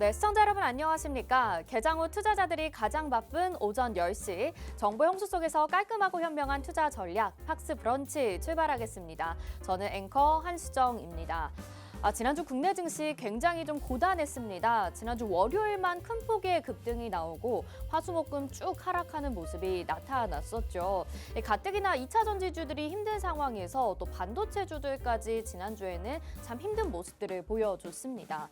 네, 시청자 여러분 안녕하십니까? 개장 후 투자자들이 가장 바쁜 오전 10시, 정보 홍수 속에서 깔끔하고 현명한 투자 전략, 팍스 브런치 출발하겠습니다. 저는 앵커 한수정입니다. 지난주 국내 증시 굉장히 좀 고단했습니다. 지난주 월요일만 큰 폭의 급등이 나오고 화수목금 쭉 하락하는 모습이 나타났었죠. 가뜩이나 2차 전지주들이 힘든 상황에서 또 반도체주들까지 지난주에는 참 힘든 모습들을 보여줬습니다.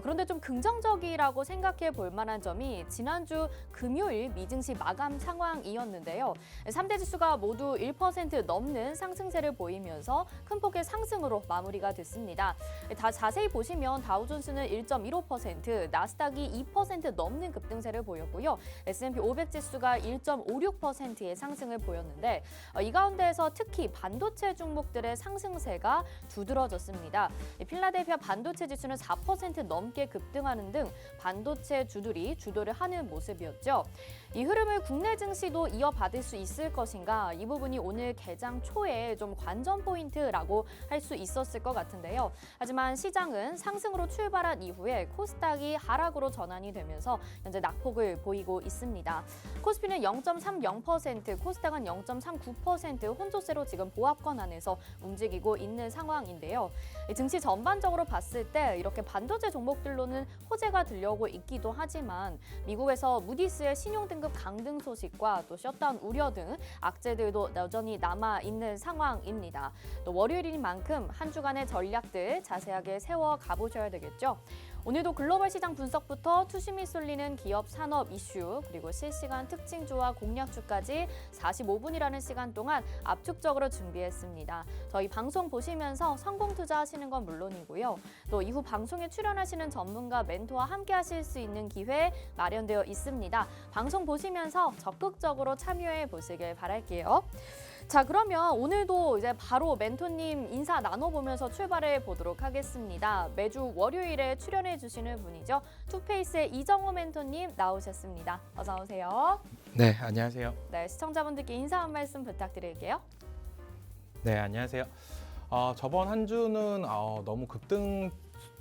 그런데 좀 긍정적이라고 생각해 볼 만한 점이 지난주 금요일 미증시 마감 상황이었는데요. 3대 지수가 모두 1% 넘는 상승세를 보이면서 큰 폭의 상승으로 마무리가 됐습니다. 다 자세히 보시면 다우존스는 1.15%, 나스닥이 2% 넘는 급등세를 보였고요. S&P 500 지수가 1.56%의 상승을 보였는데 이 가운데에서 특히 반도체 종목들의 상승세가 두드러졌습니다. 필라델피아 반도체 지수는 4% 넘게 급등하는 등 반도체 주들이 주도를 하는 모습이었죠. 이 흐름을 국내 증시도 이어받을 수 있을 것인가, 이 부분이 오늘 개장 초에 좀 관전 포인트라고 할 수 있었을 것 같은데요. 하지만 시장은 상승으로 출발한 이후에 코스닥이 하락으로 전환이 되면서 현재 낙폭을 보이고 있습니다. 코스피는 0.30%, 코스닥은 0.39% 혼조세로 지금 보합권 안에서 움직이고 있는 상황인데요. 증시 전반적으로 봤을 때 이렇게 반도체 종목들로는 호재가 들려오고 있기도 하지만 미국에서 무디스의 신용등급 강등 소식과 또 셧다운 우려 등 악재들도 여전히 남아있는 상황입니다. 또 월요일인 만큼 한 주간의 전략들 자세하게 세워 가보셔야 되겠죠. 오늘도 글로벌 시장 분석부터 투심이 쏠리는 기업 산업 이슈, 그리고 실시간 특징주와 공략주까지 45분이라는 시간 동안 압축적으로 준비했습니다. 저희 방송 보시면서 성공 투자하시는 건 물론이고요. 또 이후 방송에 출연하시는 전문가 멘토와 함께 하실 수 있는 기회 마련되어 있습니다. 방송 보시면서 적극적으로 참여해 보시길 바랄게요. 자, 그러면 오늘도 이제 바로 멘토님 인사 나눠보면서 출발해 보도록 하겠습니다. 매주 월요일에 출연해 주시는 분이죠. 투페이스의 이정호 멘토님 나오셨습니다. 어서 오세요. 네, 안녕하세요. 네, 시청자분들께 인사 한 말씀 부탁드릴게요. 네, 안녕하세요. 저번 한 주는 너무 급등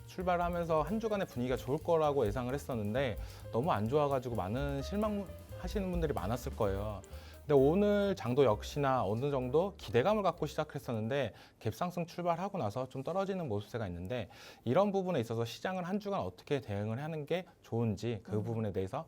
출발하면서 한 주간의 분위기가 좋을 거라고 예상을 했었는데 너무 안 좋아가지고 많은 실망하시는 분들이 많았을 거예요. 근데 오늘 장도 역시나 어느 정도 기대감을 갖고 시작했었는데 갭상승 출발하고 나서 좀 떨어지는 모습세가 있는데 이런 부분에 있어서 시장을 한 주간 어떻게 대응을 하는 게 좋은지 그 부분에 대해서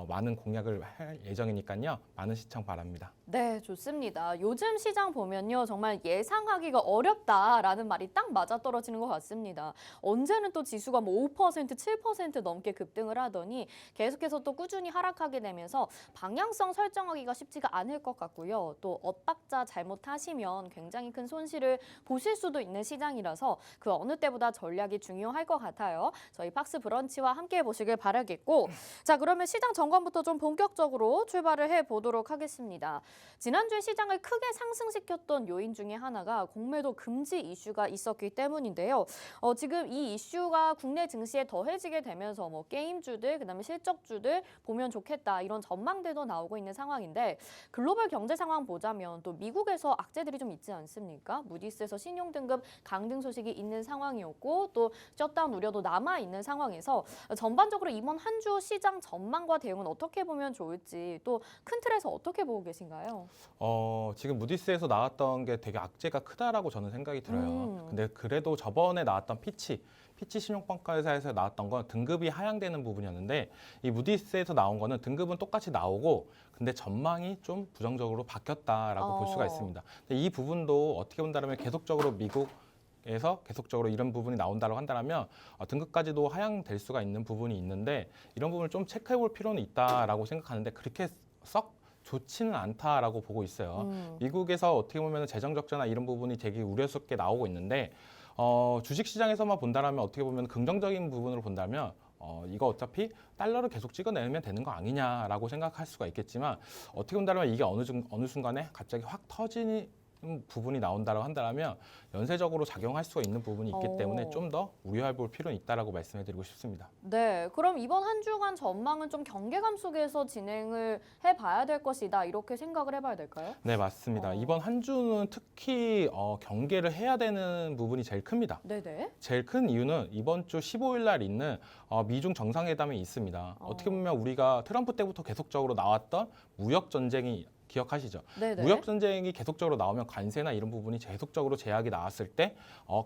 많은 공략을 할 예정이니까요. 많은 시청 바랍니다. 네, 좋습니다. 요즘 시장 보면요, 정말 예상하기가 어렵다라는 말이 딱 맞아떨어지는 것 같습니다. 언제는 또 지수가 뭐 5%, 7% 넘게 급등을 하더니 계속해서 또 꾸준히 하락하게 되면서 방향성 설정하기가 쉽지가 않을 것 같고요. 또 엇박자 잘못하시면 굉장히 큰 손실을 보실 수도 있는 시장이라서 그 어느 때보다 전략이 중요할 것 같아요. 저희 팍스 브런치와 함께 보시길 바라겠고, 자, 그러면 시장 점검부터 좀 본격적으로 출발을 해보도록 하겠습니다. 지난주에 시장을 크게 상승시켰던 요인 중에 하나가 공매도 금지 이슈가 있었기 때문인데요. 지금 이 이슈가 국내 증시에 더해지게 되면서 뭐 게임주들, 그다음에 실적주들 보면 좋겠다 이런 전망들도 나오고 있는 상황인데 글로벌 경제 상황 보자면 또 미국에서 악재들이 좀 있지 않습니까? 무디스에서 신용등급 강등 소식이 있는 상황이었고 또 셧다운 우려도 남아있는 상황에서 전반적으로 이번 한 주 시장 전망과 대응은 어떻게 보면 좋을지 또 큰 틀에서 어떻게 보고 계신가요? 지금 무디스에서 나왔던 게 되게 악재가 크다라고 저는 생각이 들어요. 근데 그래도 저번에 나왔던 피치 신용평가회사에서 나왔던 건 등급이 하향되는 부분이었는데 이 무디스에서 나온 거는 등급은 똑같이 나오고 근데 전망이 좀 부정적으로 바뀌었다라고 볼 수가 있습니다. 근데 이 부분도 어떻게 본다면 계속적으로 미국에서 계속적으로 이런 부분이 나온다고 한다면 등급까지도 하향될 수가 있는 부분이 있는데 이런 부분을 좀 체크해 볼 필요는 있다라고 생각하는데 그렇게 썩 좋지는 않다라고 보고 있어요. 미국에서 어떻게 보면 재정 적자나 이런 부분이 되게 우려스럽게 나오고 있는데 주식시장에서만 본다면 어떻게 보면 긍정적인 부분으로 본다면 이거 어차피 달러를 계속 찍어내면 되는 거 아니냐라고 생각할 수가 있겠지만 어떻게 본다면 이게 어느 순간에 갑자기 확 부분이 나온다고 한다면 연쇄적으로 작용할 수가 있는 부분이 있기 때문에 오. 좀 더 우려해 볼 필요는 있다라고 말씀해드리고 싶습니다. 네, 그럼 이번 한 주간 전망은 좀 경계감 속에서 진행을 해봐야 될 것이다 이렇게 생각을 해봐야 될까요? 네, 맞습니다. 어. 이번 한 주는 특히 경계를 해야 되는 부분이 제일 큽니다. 네네. 제일 큰 이유는 이번 주 15일 날 있는 미중 정상회담이 있습니다. 어떻게 보면 우리가 트럼프 때부터 계속적으로 나왔던 무역 전쟁이 기억하시죠? 네네. 무역 전쟁이 계속적으로 나오면 관세나 이런 부분이 계속적으로 제약이 나왔을 때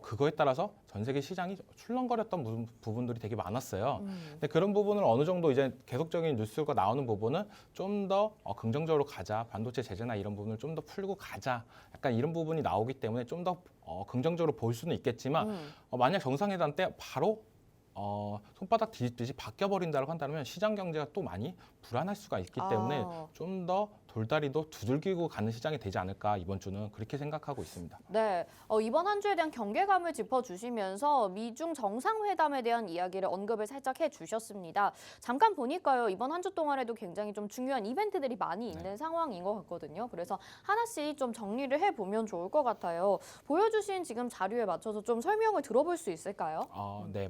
그거에 따라서 전 세계 시장이 출렁거렸던 부분들이 되게 많았어요. 근데 그런 부분을 어느 정도 이제 계속적인 뉴스가 나오는 부분은 좀 더 긍정적으로 가자, 반도체 제재나 이런 부분을 좀 더 풀고 가자, 약간 이런 부분이 나오기 때문에 좀 더 긍정적으로 볼 수는 있겠지만 만약 정상회담 때 바로 손바닥 뒤집듯이 바뀌어버린다고 한다면 시장 경제가 또 많이 불안할 수가 있기 때문에 좀 더 돌다리도 두들기고 가는 시장이 되지 않을까 이번 주는 그렇게 생각하고 있습니다. 네, 이번 한 주에 대한 경계감을 짚어주시면서 미중 정상회담에 대한 이야기를 언급을 살짝 해주셨습니다. 잠깐 보니까요, 이번 한 주 동안에도 굉장히 좀 중요한 이벤트들이 많이 있는 상황인 것 같거든요. 그래서 하나씩 좀 정리를 해보면 좋을 것 같아요. 보여주신 지금 자료에 맞춰서 좀 설명을 들어볼 수 있을까요? 네,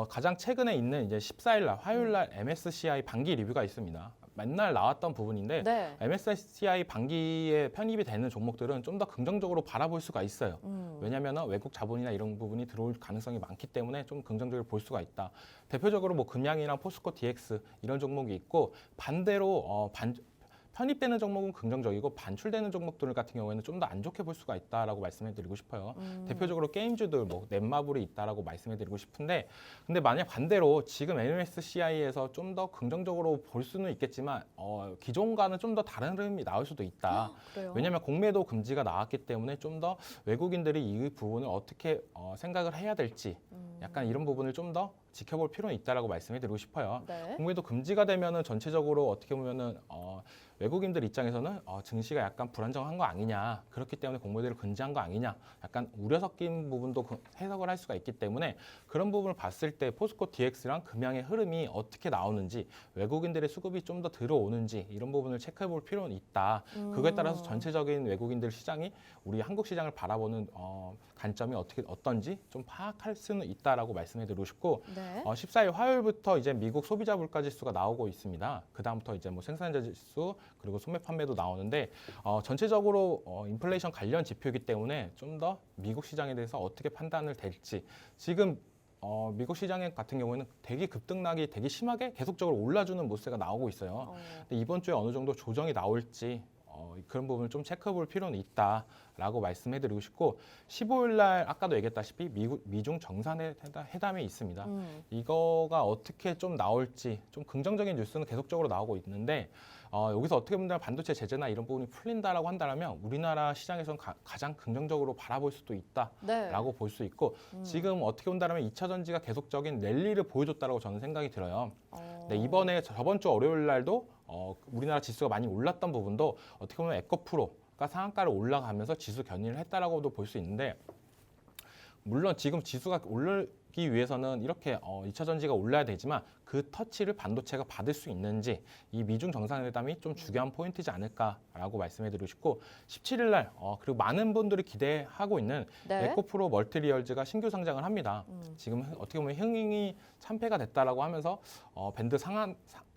가장 최근에 있는 이제 14일 날 화요일 날 MSCI 반기 리뷰가 있습니다. 맨날 나왔던 부분인데 네. MSCI 반기에 편입이 되는 종목들은 좀 더 긍정적으로 바라볼 수가 있어요. 왜냐하면 외국 자본이나 이런 부분이 들어올 가능성이 많기 때문에 좀 긍정적으로 볼 수가 있다. 대표적으로 뭐 금양이랑 포스코 DX 이런 종목이 있고 반대로 편입되는 종목은 긍정적이고 반출되는 종목들 같은 경우에는 좀 더 안 좋게 볼 수가 있다라고 말씀해드리고 싶어요. 대표적으로 게임주들 뭐 넷마블이 있다라고 말씀해드리고 싶은데, 근데 만약 반대로 지금 MSCI에서 좀 더 긍정적으로 볼 수는 있겠지만 기존과는 좀 더 다른 흐름이 나올 수도 있다. 그래요? 왜냐하면 공매도 금지가 나왔기 때문에 좀 더 외국인들이 이 부분을 어떻게 생각을 해야 될지 약간 이런 부분을 좀 더 지켜볼 필요는 있다라고 말씀해드리고 싶어요. 네. 공매도 금지가 되면은 전체적으로 어떻게 보면은 외국인들 입장에서는 증시가 약간 불안정한 거 아니냐, 그렇기 때문에 공매도를 금지한 거 아니냐, 약간 우려 섞인 부분도 해석을 할 수가 있기 때문에 그런 부분을 봤을 때 포스코 DX랑 금양의 흐름이 어떻게 나오는지, 외국인들의 수급이 좀 더 들어오는지 이런 부분을 체크해 볼 필요는 있다. 그거에 따라서 전체적인 외국인들 시장이 우리 한국 시장을 바라보는 관점이 어떤지 좀 파악할 수는 있다라고 말씀해드리고 싶고, 네. 14일 화요일부터 이제 미국 소비자 물가 지수가 나오고 있습니다. 그 다음부터 이제 뭐 생산자 지수 그리고 소매 판매도 나오는데 전체적으로 인플레이션 관련 지표이기 때문에 좀 더 미국 시장에 대해서 어떻게 판단을 될지, 지금 미국 시장 같은 경우에는 되게 급등락이 되게 심하게 계속적으로 올라주는 모습가 나오고 있어요. 근데 이번 주에 어느 정도 조정이 나올지 그런 부분을 좀 체크해 볼 필요는 있다라고 말씀해드리고 싶고, 15일 날 아까도 얘기했다시피 미중 정상회담이 있습니다. 이거가 어떻게 좀 나올지, 좀 긍정적인 뉴스는 계속적으로 나오고 있는데 여기서 어떻게 보면 반도체 제재나 이런 부분이 풀린다라고 한다면 우리나라 시장에서는 가장 긍정적으로 바라볼 수도 있다라고 볼 수 있고, 지금 어떻게 본다면 2차 전지가 계속적인 랠리를 보여줬다라고 저는 생각이 들어요. 네, 이번에 저번 주 월요일 날도 우리나라 지수가 많이 올랐던 부분도 어떻게 보면 에코프로가 상한가를 올라가면서 지수 견인을 했다라고도 볼 수 있는데, 물론 지금 지수가 오르기 위해서는 이렇게 2차 전지가 올라야 되지만 그 터치를 반도체가 받을 수 있는지, 이 미중 정상회담이 좀 중요한 포인트지 않을까라고 말씀해드리고 싶고, 17일 날 그리고 많은 분들이 기대하고 있는 네. 에코프로 멀티리얼즈가 신규 상장을 합니다. 지금 어떻게 보면 흥행이 참패가 됐다라고 하면서 밴드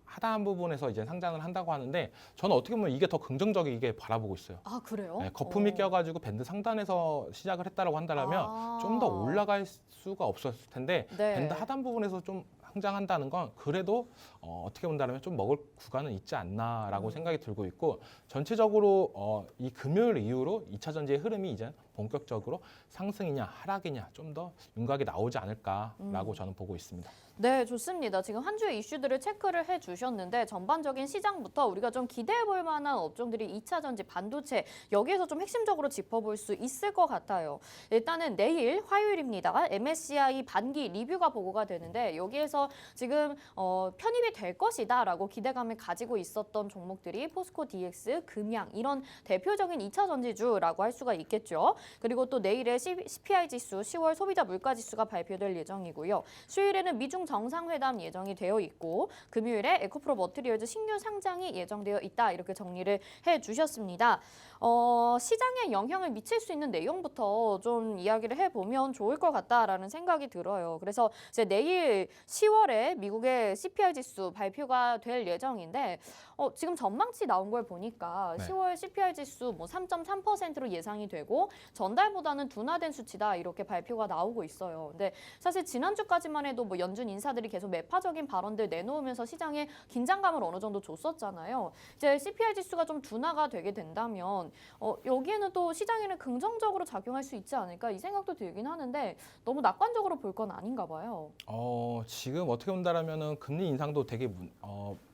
하단 부분에서 이제 상장을 한다고 하는데, 저는 어떻게 보면 이게 더 긍정적이게 바라보고 있어요. 아, 그래요? 네, 거품이 껴가지고 밴드 상단에서 시작을 했다라고 한다면 좀 더 올라갈 수가 없었을 텐데, 네. 밴드 하단 부분에서 좀 상장한다는 건 그래도 어떻게 본다면 좀 먹을 구간은 있지 않나라고 생각이 들고 있고, 전체적으로 이 금요일 이후로 2차 전지의 흐름이 이제 본격적으로 상승이냐 하락이냐 좀 더 윤곽이 나오지 않을까라고 저는 보고 있습니다. 네, 좋습니다. 지금 한 주의 이슈들을 체크를 해주셨는데 전반적인 시장부터 우리가 좀 기대해 볼 만한 업종들이 2차 전지, 반도체 여기에서 좀 핵심적으로 짚어볼 수 있을 것 같아요. 일단은 내일 화요일입니다. MSCI 반기 리뷰가 보고가 되는데 여기에서 지금 편입이 될 것이다라고 기대감을 가지고 있었던 종목들이 포스코 DX, 금양 이런 대표적인 2차 전지주라고 할 수가 있겠죠. 그리고 또 내일에 CPI 지수, 10월 소비자 물가 지수가 발표될 예정이고요. 수요일에는 미중 정상회담 예정이 되어 있고 금요일에 에코프로 머티리얼즈 신규 상장이 예정되어 있다. 이렇게 정리를 해주셨습니다. 시장에 영향을 미칠 수 있는 내용부터 좀 이야기를 해보면 좋을 것 같다라는 생각이 들어요. 그래서 이제 내일 10월에 미국의 CPI 지수 발표가 될 예정인데 지금 전망치 나온 걸 보니까 네. 10월 CPI 지수 뭐 3.3%로 예상이 되고 전달보다는 둔화된 수치다 이렇게 발표가 나오고 있어요. 근데 사실 지난주까지만 해도 뭐 연준 인사들이 계속 매파적인 발언들 내놓으면서 시장에 긴장감을 어느 정도 줬었잖아요. 이제 CPI 지수가 좀 둔화가 되게 된다면 여기에는 또 시장에는 긍정적으로 작용할 수 있지 않을까 이 생각도 들긴 하는데 너무 낙관적으로 볼 건 아닌가 봐요. 지금 어떻게 본다라면은 금리 인상도 되게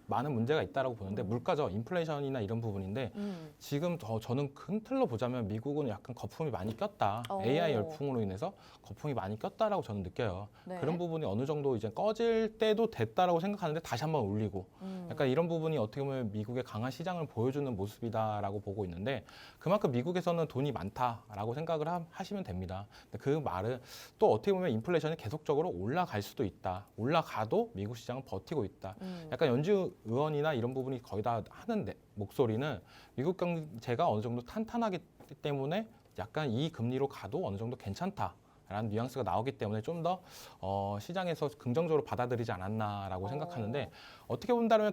많은 문제가 있다라고 보는데 물가죠. 인플레이션이나 이런 부분인데 지금 저는 큰 틀로 보자면 미국은 약간 거품이 많이 꼈다. AI 열풍으로 인해서 거품이 많이 꼈다라고 저는 느껴요. 네. 그런 부분이 어느 정도 이제 꺼질 때도 됐다라고 생각하는데 다시 한번 울리고 약간 이런 부분이 어떻게 보면 미국의 강한 시장을 보여주는 모습이다라고 보고 있는데 그만큼 미국에서는 돈이 많다라고 생각을 하시면 됩니다. 근데 그 말은 또 어떻게 보면 인플레이션이 계속적으로 올라갈 수도 있다. 올라가도 미국 시장은 버티고 있다. 약간 연준 의원이나 이런 부분이 거의 다 하는 목소리는 미국 경제가 어느 정도 탄탄하기 때문에 약간 이 금리로 가도 어느 정도 괜찮다라는 뉘앙스가 나오기 때문에 좀 더 시장에서 긍정적으로 받아들이지 않았나라고 생각하는데 어떻게 본다면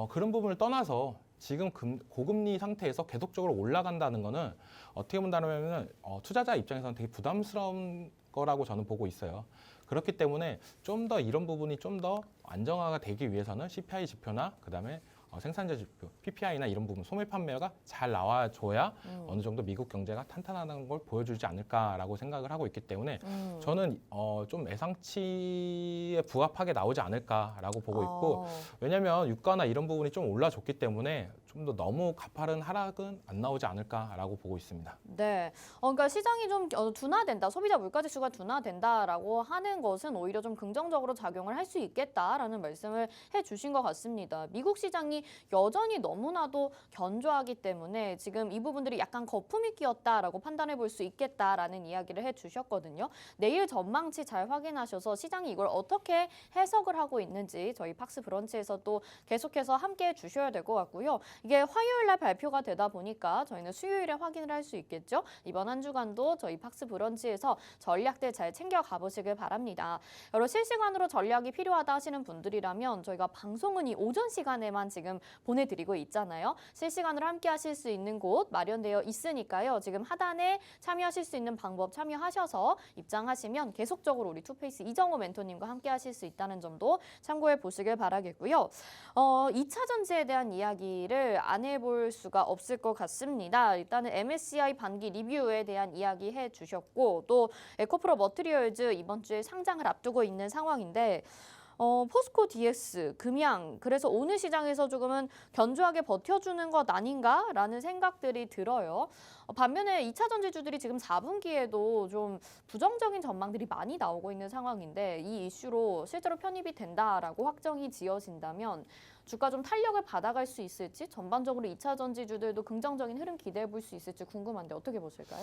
그런 부분을 떠나서 지금 고금리 상태에서 계속적으로 올라간다는 거는 어떻게 본다면 투자자 입장에서는 되게 부담스러운 거라고 저는 보고 있어요. 그렇기 때문에 좀 더 이런 부분이 좀 더 안정화가 되기 위해서는 CPI 지표나 그다음에 생산자 지표, PPI나 이런 부분 소매 판매가 잘 나와줘야 어느 정도 미국 경제가 탄탄하다는 걸 보여주지 않을까라고 생각을 하고 있기 때문에 저는 좀 예상치에 부합하게 나오지 않을까라고 보고 있고 왜냐하면 유가나 이런 부분이 좀 올라줬기 때문에 좀 더 너무 가파른 하락은 안 나오지 않을까라고 보고 있습니다. 네, 그러니까 시장이 좀 둔화된다, 소비자 물가 지수가 둔화된다라고 하는 것은 오히려 좀 긍정적으로 작용을 할 수 있겠다라는 말씀을 해주신 것 같습니다. 미국 시장이 여전히 너무나도 견조하기 때문에 지금 이 부분들이 약간 거품이 끼었다라고 판단해 볼 수 있겠다라는 이야기를 해주셨거든요. 내일 전망치 잘 확인하셔서 시장이 이걸 어떻게 해석을 하고 있는지 저희 팍스 브런치에서 또 계속해서 함께 해주셔야 될 것 같고요. 이게 화요일 날 발표가 되다 보니까 저희는 수요일에 확인을 할 수 있겠죠. 이번 한 주간도 저희 팍스 브런치에서 전략들 잘 챙겨 가보시길 바랍니다. 여러 실시간으로 전략이 필요하다 하시는 분들이라면 저희가 방송은 이 오전 시간에만 지금 보내드리고 있잖아요. 실시간으로 함께 하실 수 있는 곳 마련되어 있으니까요. 지금 하단에 참여하실 수 있는 방법 참여하셔서 입장하시면 계속적으로 우리 투페이스 이정호 멘토님과 함께 하실 수 있다는 점도 참고해 보시길 바라겠고요. 2차 전지에 대한 이야기를 안 해볼 수가 없을 것 같습니다. 일단은 MSCI 반기 리뷰에 대한 이야기 해주셨고 또 에코프로 머티리얼즈 이번 주에 상장을 앞두고 있는 상황인데 포스코 DX, 금양, 그래서 오늘 시장에서 조금은 견조하게 버텨주는 것 아닌가라는 생각들이 들어요. 반면에 2차 전지주들이 지금 4분기에도 좀 부정적인 전망들이 많이 나오고 있는 상황인데 이 이슈로 실제로 편입이 된다라고 확정이 지어진다면 주가 좀 탄력을 받아갈 수 있을지 전반적으로 2차 전지주들도 긍정적인 흐름 기대해 볼 수 있을지 궁금한데 어떻게 보실까요?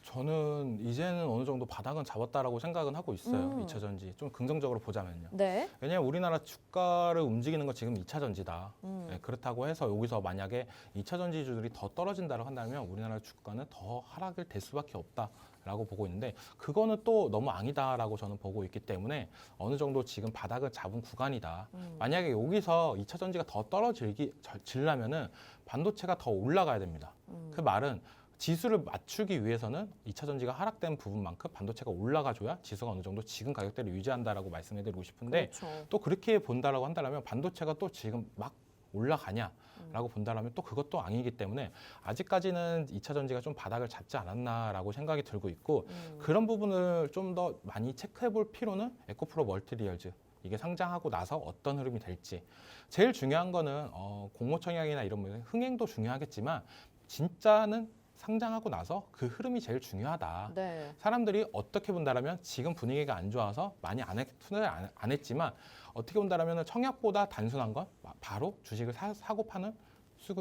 저는 이제는 어느 정도 바닥은 잡았다라고 생각은 하고 있어요. 2차 전지. 좀 긍정적으로 보자면요. 네. 왜냐하면 우리나라 주가를 움직이는 거 지금 2차 전지다. 네, 그렇다고 해서 여기서 만약에 2차 전지주들이 더 떨어진다고 한다면 우리나라 주가는 더 하락을 될 수밖에 없다라고 보고 있는데 그거는 또 너무 아니다라고 저는 보고 있기 때문에 어느 정도 지금 바닥을 잡은 구간이다. 만약에 여기서 2차 전지가 더 떨어지려면은 반도체가 더 올라가야 됩니다. 그 말은 지수를 맞추기 위해서는 2차 전지가 하락된 부분만큼 반도체가 올라가줘야 지수가 어느 정도 지금 가격대를 유지한다라고 말씀해드리고 싶은데 그렇죠. 또 그렇게 본다라고 한다면 반도체가 또 지금 막 올라가냐라고 본다라면 또 그것도 아니기 때문에 아직까지는 2차 전지가 좀 바닥을 잡지 않았나라고 생각이 들고 있고 그런 부분을 좀 더 많이 체크해 볼 필요는 에코프로 멀티리얼즈 이게 상장하고 나서 어떤 흐름이 될지 제일 중요한 거는 공모 청약이나 이런 부분 흥행도 중요하겠지만 진짜는 상장하고 나서 그 흐름이 제일 중요하다. 네. 사람들이 어떻게 본다라면 지금 분위기가 안 좋아서 많이 투자를 안 했지만 어떻게 본다라면 청약보다 단순한 건 바로 주식을 사고 파는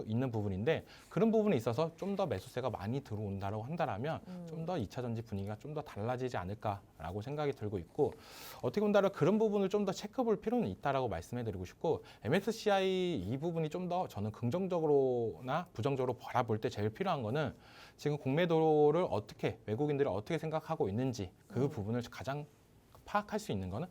있는 부분인데 그런 부분에 있어서 좀 더 매수세가 많이 들어온다고 한다면 좀 더 2차 전지 분위기가 좀 더 달라지지 않을까라고 생각이 들고 있고 어떻게 본다면 그런 부분을 좀 더 체크볼 필요는 있다라고 말씀해드리고 싶고 MSCI 이 부분이 좀 더 저는 긍정적으로나 부정적으로 바라볼 때 제일 필요한 거는 지금 공매도를 어떻게 외국인들이 어떻게 생각하고 있는지 그 부분을 가장 파악할 수 있는 거는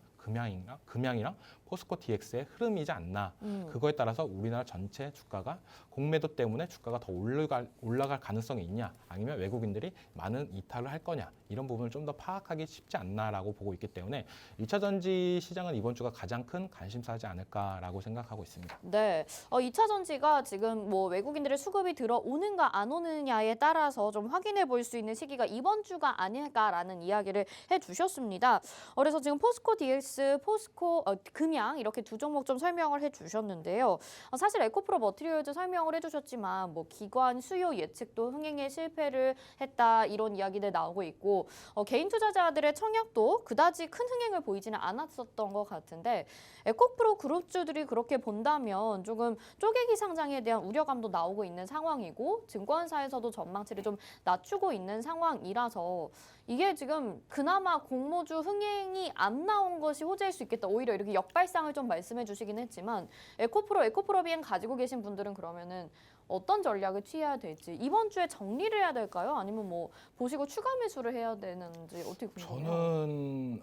금양이랑 포스코 DX의 흐름이지 않나. 그거에 따라서 우리나라 전체 주가가 공매도 때문에 주가가 더 올라갈 가능성이 있냐, 아니면 외국인들이 많은 이탈을 할 거냐, 이런 부분을 좀 더 파악하기 쉽지 않나라고 보고 있기 때문에 2차 전지 시장은 이번 주가 가장 큰 관심사지 않을까라고 생각하고 있습니다. 네, 2차 전지가 지금 뭐 외국인들의 수급이 들어오는가 안 오느냐에 따라서 좀 확인해 볼 수 있는 시기가 이번 주가 아닐까라는 이야기를 해주셨습니다. 그래서 지금 포스코 DX, 포스코 금양 이렇게 두 종목 좀 설명을 해주셨는데요. 사실 에코프로 머티리얼즈 설명을 해주셨지만 뭐 기관 수요 예측도 흥행에 실패를 했다 이런 이야기들 나오고 있고 개인 투자자들의 청약도 그다지 큰 흥행을 보이지는 않았었던 것 같은데 에코프로 그룹주들이 그렇게 본다면 조금 쪼개기 상장에 대한 우려감도 나오고 있는 상황이고 증권사에서도 전망치를 좀 낮추고 있는 상황이라서 이게 지금 그나마 공모주 흥행이 안 나온 것이 호재일 수 있겠다. 오히려 이렇게 역발상을 좀 말씀해 주시긴 했지만 에코프로 비행 가지고 계신 분들은 그러면은 어떤 전략을 취해야 될지 이번 주에 정리를 해야 될까요? 아니면 뭐 보시고 추가 매수를 해야 되는지 어떻게 궁금해요? 저는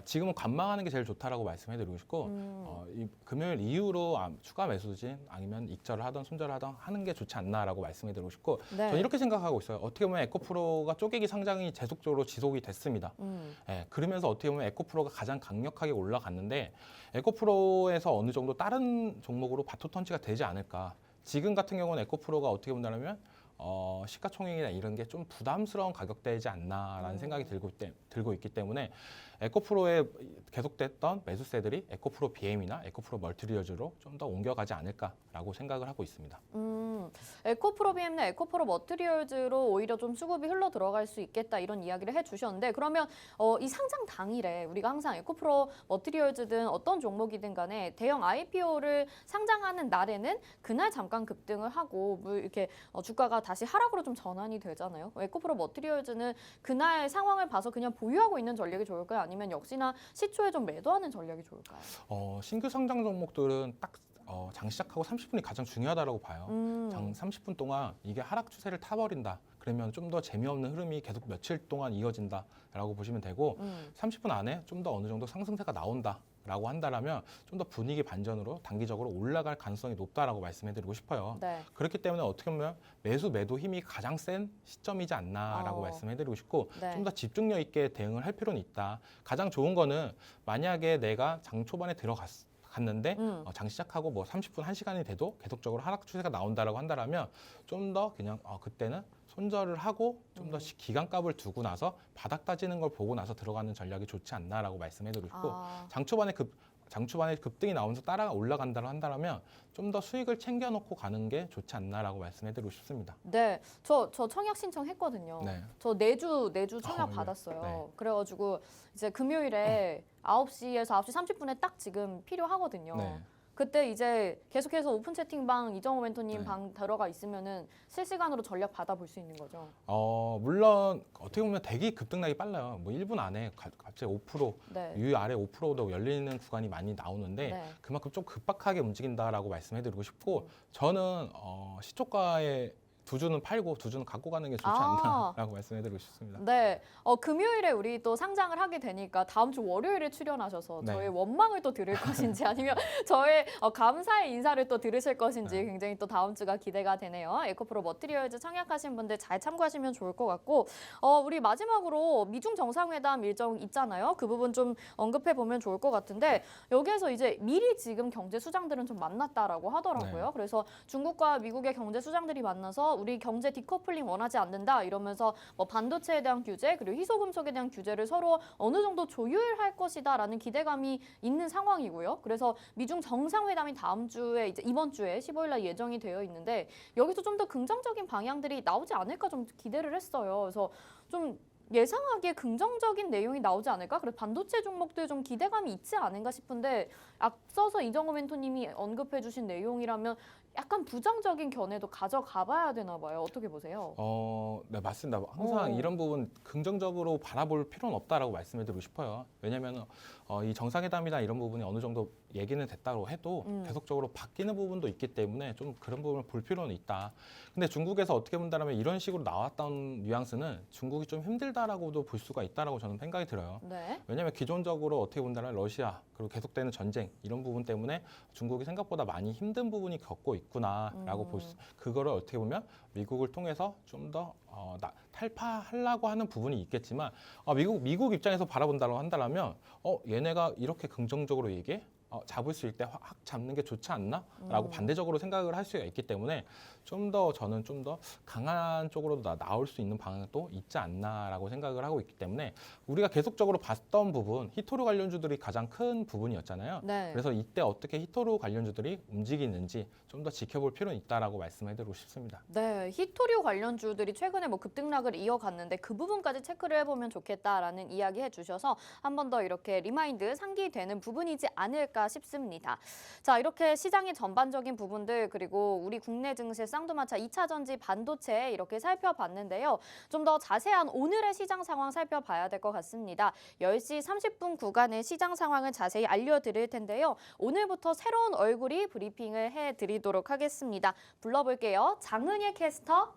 지금은 관망하는 게 제일 좋다라고 말씀해드리고 싶고 이 금요일 이후로 추가 매수진 아니면 익절을 하던 손절을 하던 하는 게 좋지 않나라고 말씀해드리고 싶고 네. 저는 이렇게 생각하고 있어요. 어떻게 보면 에코프로가 쪼개기 상장이 계속적으로 지속이 됐습니다. 그러면서 어떻게 보면 에코프로가 가장 강력하게 올라갔는데 에코프로에서 어느 정도 다른 종목으로 바토턴치가 되지 않을까. 지금 같은 경우는 에코프로가 어떻게 본다면 시가총액이나 이런 게 좀 부담스러운 가격대이지 않나라는 생각이 들고 있기 때문에 에코프로에 계속됐던 매수세들이 에코프로 BM이나 에코프로 멀티리얼즈로 좀 더 옮겨가지 않을까라고 생각을 하고 있습니다. 에코프로 BM이나 에코프로 머티리얼즈로 오히려 좀 수급이 흘러 들어갈 수 있겠다 이런 이야기를 해주셨는데 그러면 이 상장 당일에 우리가 항상 에코프로 머티리얼즈든 어떤 종목이든 간에 대형 IPO를 상장하는 날에는 그날 잠깐 급등을 하고 뭐 이렇게 주가가 다시 하락으로 좀 전환이 되잖아요. 에코프로 머티리얼즈는 그날 상황을 봐서 그냥 보유하고 있는 전략이 좋을까요? 아니면 역시나 시초에 좀 매도하는 전략이 좋을까요? 신규 상장 종목들은 딱 장 시작하고 30분이 가장 중요하다고 봐요. 장 30분 동안 이게 하락 추세를 타버린다. 그러면 좀 더 재미없는 흐름이 계속 며칠 동안 이어진다라고 보시면 되고 30분 안에 좀 더 어느 정도 상승세가 나온다라고 한다면 좀 더 분위기 반전으로 단기적으로 올라갈 가능성이 높다라고 말씀해드리고 싶어요. 네. 그렇기 때문에 어떻게 보면 매도 힘이 가장 센 시점이지 않나라고 말씀해드리고 싶고 네. 좀 더 집중력 있게 대응을 할 필요는 있다. 가장 좋은 거는 만약에 내가 장 초반에 갔는데 장 시작하고 뭐 30분, 1시간이 돼도 계속적으로 하락 추세가 나온다라고 한다면 좀 더 그냥 그때는 손절을 하고 좀 더 기간값을 두고 나서 바닥 따지는 걸 보고 나서 들어가는 전략이 좋지 않나라고 말씀해드리고 싶고 장 초반에 급등이 나오면서 따라 올라간다고 한다면 좀 더 수익을 챙겨놓고 가는 게 좋지 않나라고 말씀해드리고 싶습니다. 네, 저 청약 신청했거든요. 네. 저 내주 청약 네. 받았어요. 네. 그래가지고 이제 금요일에 9시에서 9시 30분에 딱 지금 필요하거든요. 네. 그때 이제 계속해서 오픈 채팅방 이정호 멘토님 네. 방 들어가 있으면은 실시간으로 전략 받아볼 수 있는 거죠. 물론 어떻게 보면 되게 급등락이 빨라요. 뭐 1분 안에 갑자기 5%, 네. 위아래 5%도 열리는 구간이 많이 나오는데 네. 그만큼 좀 급박하게 움직인다라고 말씀해드리고 싶고 저는 시초가에 두 주는 팔고 두 주는 갖고 가는 게 좋지 않나라고 말씀해드리고 싶습니다. 네, 금요일에 우리 또 상장을 하게 되니까 다음 주 월요일에 출연하셔서 네. 저의 원망을 또 들을 것인지 아니면 저의 감사의 인사를 또 들으실 것인지 네. 굉장히 또 다음 주가 기대가 되네요. 에코프로 머티리얼즈 청약하신 분들 잘 참고하시면 좋을 것 같고 우리 마지막으로 미중 정상회담 일정 있잖아요. 그 부분 좀 언급해 보면 좋을 것 같은데 여기에서 이제 미리 지금 경제 수장들은 좀 만났다라고 하더라고요. 네. 그래서 중국과 미국의 경제 수장들이 만나서 우리 경제 디커플링 원하지 않는다 이러면서 뭐 반도체에 대한 규제 그리고 희소금속에 대한 규제를 서로 어느 정도 조율할 것이다라는 기대감이 있는 상황이고요. 그래서 미중 정상회담이 다음 주에 이제 이번 주에 15일 날 예정이 되어 있는데 여기서 좀 더 긍정적인 방향들이 나오지 않을까 좀 기대를 했어요. 그래서 좀 예상하기에 긍정적인 내용이 나오지 않을까? 그래서 반도체 종목들 좀 기대감이 있지 않은가 싶은데 앞서서 이정호 멘토님이 언급해 주신 내용이라면 약간 부정적인 견해도 가져가 봐야 되나 봐요. 어떻게 보세요? 네, 맞습니다. 항상 이런 부분 긍정적으로 바라볼 필요는 없다라고 말씀드리고 싶어요. 왜냐하면 이 정상회담이나 이런 부분이 어느 정도 얘기는 됐다고 해도 계속적으로 바뀌는 부분도 있기 때문에 좀 그런 부분을 볼 필요는 있다. 근데 중국에서 어떻게 본다면 이런 식으로 나왔던 뉘앙스는 중국이 좀 힘들다라고도 볼 수가 있다라고 저는 생각이 들어요. 네. 왜냐하면 기존적으로 어떻게 본다면 러시아 그리고 계속되는 전쟁 이런 부분 때문에 중국이 생각보다 많이 힘든 부분이 겪고 있구나라고 그거를 어떻게 보면 미국을 통해서 좀 더 탈파하려고 하는 부분이 있겠지만 미국 입장에서 바라본다고 한다면 얘네가 이렇게 긍정적으로 얘기해? 잡을 수 있을 때 확 잡는 게 좋지 않나? 라고 반대적으로 생각을 할 수가 있기 때문에 저는 좀 더 강한 쪽으로 나올 수 있는 방향도 있지 않나라고 생각을 하고 있기 때문에 우리가 계속적으로 봤던 부분, 히토류 관련주들이 가장 큰 부분이었잖아요. 네. 그래서 이때 어떻게 히토류 관련주들이 움직이는지 좀 더 지켜볼 필요는 있다라고 말씀해드리고 싶습니다. 네, 히토류 관련주들이 최근에 뭐 급등락을 이어갔는데 그 부분까지 체크를 해보면 좋겠다라는 이야기 해주셔서 한 번 더 이렇게 리마인드 상기되는 부분이지 않을까 싶습니다. 자, 이렇게 시장의 전반적인 부분들 그리고 우리 국내 증시 쌍두마차 2차 전지 반도체 이렇게 살펴봤는데요. 좀 더 자세한 오늘의 시장 상황 살펴봐야 될 것 같습니다. 10시 30분 구간의 시장 상황을 자세히 알려드릴 텐데요. 오늘부터 새로운 얼굴이 브리핑을 해드리도록 하겠습니다. 불러볼게요. 장은희 캐스터.